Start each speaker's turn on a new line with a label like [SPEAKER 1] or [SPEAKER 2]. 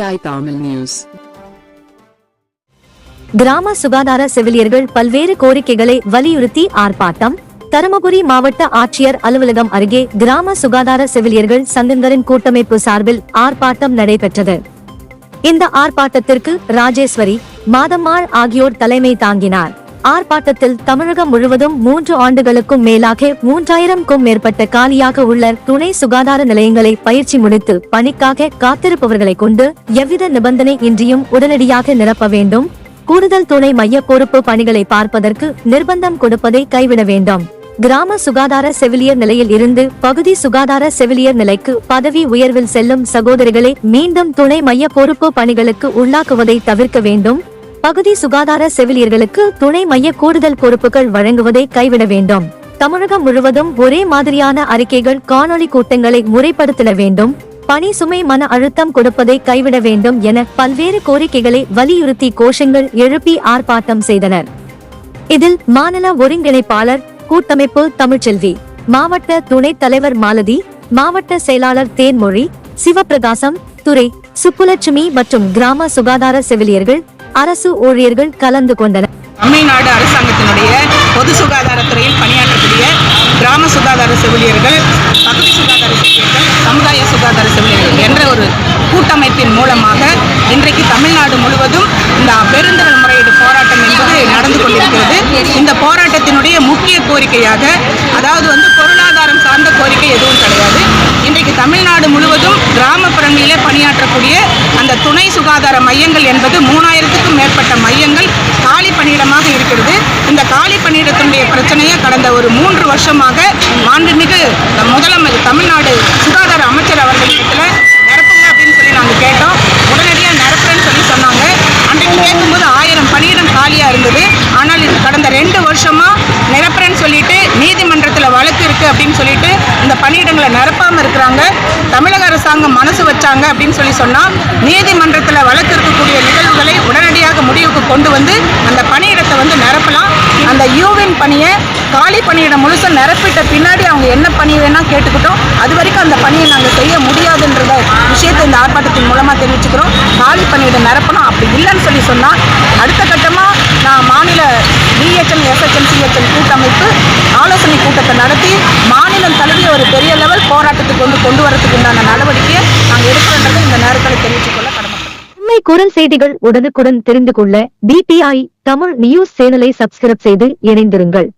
[SPEAKER 1] BPI Tamil News.
[SPEAKER 2] கிராம சுகாதார செவிலியர்கள் பல்வேறு கோரிக்கைகளை வலியுறுத்தி ஆர்ப்பாட்டம். தருமபுரி மாவட்ட ஆட்சியர் அலுவலகம் அருகே கிராம சுகாதார செவிலியர்கள் சங்கங்களின் கூட்டமைப்பு சார்பில் ஆர்ப்பாட்டம் நடைபெற்றது. இந்த ஆர்ப்பாட்டத்திற்கு ராஜேஸ்வரி, மாதம்மாள் ஆகியோர் தலைமை தாங்கினார். ஆர்ப்பாட்டத்தில் தமிழகம் முழுவதும் 3 ஆண்டுகளுக்கும் மேலாக 3000க்கும் மேற்பட்ட காலியாக உள்ள துணை சுகாதார நிலையங்களை பயிற்சி முடித்து பணிக்காக காத்திருப்பவர்களை கொண்டு எவ்வித நிபந்தனை இன்றியும் உடனடியாக நிரப்ப வேண்டும். கூடுதல் துணை மைய பொறுப்பு பணிகளை பார்ப்பதற்கு நிர்பந்தம் கொடுப்பதை கைவிட வேண்டும். கிராம சுகாதார செவிலியர் நிலையில் இருந்து பகுதி சுகாதார செவிலியர் நிலைக்கு பதவி உயர்வில் செல்லும் சகோதரிகளை மீண்டும் துணை மைய பொறுப்பு பணிகளுக்கு உள்ளாக்குவதை தவிர்க்க வேண்டும். பகுதி சுகாதார செவிலியர்களுக்கு துணை மைய கூடுதல் பொறுப்புகள் வழங்குவதை கைவிட வேண்டும். தமிழகம் முழுவதும் ஒரே மாதிரியான அறிக்கைகள், காணொலி கூட்டங்களை முறைப்படுத்த வேண்டும். பணி சுமை, மன அழுத்தம் கொடுப்பதை கைவிட வேண்டும் என பல்வேறு கோரிக்கைகளை வலியுறுத்தி கோஷங்கள் எழுப்பி ஆர்ப்பாட்டம் செய்தனர். இதில் மாநில ஒருங்கிணைப்பாளர் கூட்டமைப்பு தமிழ்ச்செல்வி, மாவட்ட துணைத் தலைவர் மாலதி, மாவட்ட செயலாளர் தேன்மொழி, சிவபிரகாசம், துரை, சுப்புலட்சுமி மற்றும் கிராம சுகாதார செவிலியர்கள், அரசு ஊழியர்கள் கலந்து கொண்டனர்.
[SPEAKER 3] தமிழ்நாடு அரசாங்கத்தினுடைய பொது சுகாதாரத்துறையில் பணியாற்றக்கூடிய கிராம சுகாதார செவிலியர்கள், பகுதி சுகாதார செவிலியர்கள், சமுதாய சுகாதார செவிலியர்கள் என்ற ஒரு கூட்டமைப்பின் மூலமாக இன்றைக்கு தமிழ்நாடு முழுவதும் இந்த பெருந்திரள் முறையீடு போராட்டம் என்பது நடந்து கொண்டிருக்கிறது. இந்த போராட்டத்தினுடைய முக்கிய கோரிக்கையாக, அதாவது பொருளாதாரம் சார்ந்த கோரிக்கை எதுவும் கிடையாது. இன்றைக்கு தமிழ்நாடு முழுவதும் கிராமப்புறங்களிலே பணியாற்றக்கூடிய அந்த துணை சுகாதார மையங்கள் என்பது 3000க்கும் மேற்பட்ட மையங்கள் காலி பணியிடமாக இருக்கிறது. இந்த காலி பணியிடத்தினுடைய பிரச்சனையை கடந்த ஒரு 3 வருஷமாக மாண்புமிகு முதலமைச்சர், தமிழ்நாடு சுகாதார அமைச்சர் அவர்களிடத்தில் நிரப்புங்க அப்படின்னு சொல்லி நாங்கள் கேட்டோம். உடனடியாக நிரப்புறேன்னு சொல்லி சொன்னாங்க. அன்றைக்கு கேட்கும்போது 1000 பணியிடம் காலியாக இருந்தது. ஆனால் இது கடந்த 2 வருஷமாக நிரப்புறேன்னு சொல்லிட்டு நீதிமன்றத்தில் வழக்கு இருக்குது அப்படின்னு சொல்லிட்டு இந்த பணியிடங்களை நிரப்பாமல் இருக்கிறாங்க. தமிழக அரசாங்கம் மனசு வச்சாங்க அப்படின்னு சொல்லி சொன்னால் நீதிமன்றத்தில் வழக்கு இருக்கக்கூடிய நிகழ்வுகளை உடனடியாக முடிவுக்கு கொண்டு வந்து அந்த பணியிடத்தை நிரப்பலாம். அந்த யூவின் பணியை, காலி பணியிடம் முழுசும் நிரப்பிட்ட பின்னாடி அவங்க என்ன பணி வேணால் கேட்டுக்கிட்டோம். அது வரைக்கும் அந்த பணியை நாங்கள் செய்ய முடியாதுன்றத விஷயத்தை இந்த ஆர்ப்பாட்டத்தின் மூலமாக தெரிவிச்சுக்கிறோம். காலி பணியிடம் நிரப்பணும். அப்படி இல்லைன்னு சொல்லி சொன்னால் அடுத்த கட்டமாக நான் மாநில DHL, SHL, CHL கூட்டமைப்பு ஆலோசனை கூட்டத்தை நடத்தி மாநிலம் தழுவிய ஒரு பெரிய லெவல் போராட்டத்துக்கு கொண்டு வரதுக்கு உண்டான நடவடிக்கையை நாங்கள் எடுக்கிறோன்றதை இந்த நேரத்தில் தெரிவித்துக்கொள்ள கடமைப்பட்டோம்.
[SPEAKER 2] உண்மை குரல் செய்திகள் உடனுக்குடன் தெரிந்து கொள்ள BPI தமிழ் நியூஸ் சேனலை சப்ஸ்கிரைப் செய்து இணைந்திருங்கள்.